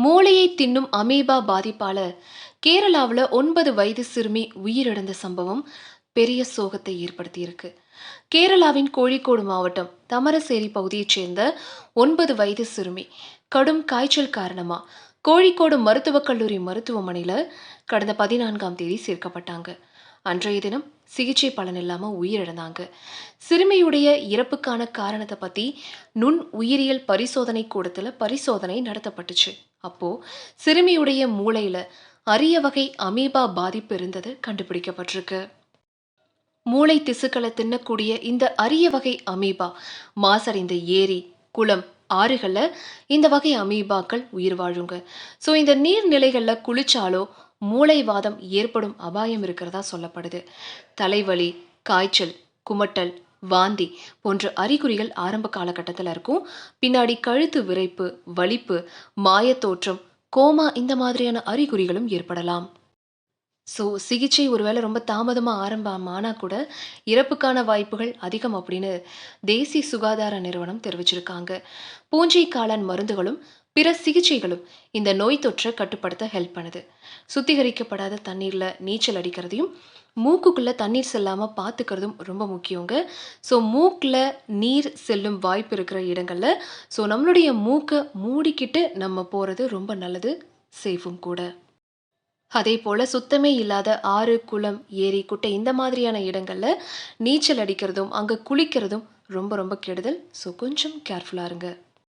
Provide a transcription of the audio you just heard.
மூளையை தின்னும் அமீபா பாதிப்பால கேரளாவில் 9 வயது சிறுமி உயிரிழந்த சம்பவம் பெரிய சோகத்தை ஏற்படுத்தியிருக்கு. கேரளாவின் கோழிக்கோடு மாவட்டம் தமரசேரி பகுதியைச் சேர்ந்த 9 வயது சிறுமி கடும் காய்ச்சல் காரணமா கோழிக்கோடு மருத்துவக் கல்லூரி மருத்துவமனையில் கடந்த 14ஆம் தேதி சேர்க்கப்பட்டாங்க. அன்றைய தினம் சிகிச்சை பலன் இல்லாம உயிரிழந்தாங்க. சிறுமியுடைய இறப்புக்கான காரணத்தை பத்தி நுண் உயிரியல் பரிசோதனை கூடத்துல பரிசோதனை நடத்தப்பட்டுச்சு. அப்போ சிறுமியுடைய மூளையில அரிய வகை அமீபா பாதிப்பு இருந்தது கண்டுபிடிக்கப்பட்டிருக்கு. மூளை திசுக்களை தின்னக்கூடிய இந்த அரிய வகை அமீபா மாசடைந்த ஏரி, குளம், ஆறுகள்ல இந்த வகை அமீபாக்கள் உயிர் வாழுங்க. ஸோ இந்த நீர்நிலைகள்ல குளிச்சாலோ மூளைவாதம் ஏற்படும் அபாயம் இருக்கிறதா சொல்லப்படுது. தலைவலி, காய்ச்சல், குமட்டல், வாந்தி போன்ற அறிகுறிகள் ஆரம்ப காலகட்டத்தில் இருக்கும். பின்னாடி கழுத்து விரைப்பு, வலிப்பு, மாயத்தோற்றம், கோமா இந்த மாதிரியான அறிகுறிகளும் ஏற்படலாம். ஸோ சிகிச்சை ஒருவேளை ரொம்ப தாமதமாக ஆரம்பமானா கூட இறப்புக்கான வாய்ப்புகள் அதிகம் அப்படின்னு தேசிய சுகாதார நிறுவனம் தெரிவிச்சிருக்காங்க. பூஞ்சை காளான் மருந்துகளும் பிற சிகிச்சைகளும் இந்த நோய் தொற்றை கட்டுப்படுத்த ஹெல்ப் பண்ணுது. சுத்திகரிக்கப்படாத தண்ணீரில் நீச்சல் அடிக்கிறதையும் மூக்குக்குள்ளே தண்ணீர் செல்லாமல் பார்த்துக்கிறதும் ரொம்ப முக்கியங்க. ஸோ மூக்கில் நீர் செல்லும் வாய்ப்பு இருக்கிற இடங்களில் நம்மளுடைய மூக்கை மூடிக்கிட்டு நம்ம போகிறது ரொம்ப நல்லது, சேஃபும் கூட. அதே போல சுத்தமே இல்லாத ஆறு, குளம், ஏரி, குட்டை இந்த மாதிரியான இடங்கள்ல நீச்சல் அடிக்கிறதும் அங்க குளிக்கிறதும் ரொம்ப ரொம்ப கெடுதல். ஸோ கொஞ்சம் கேர்ஃபுல்லா இருங்க.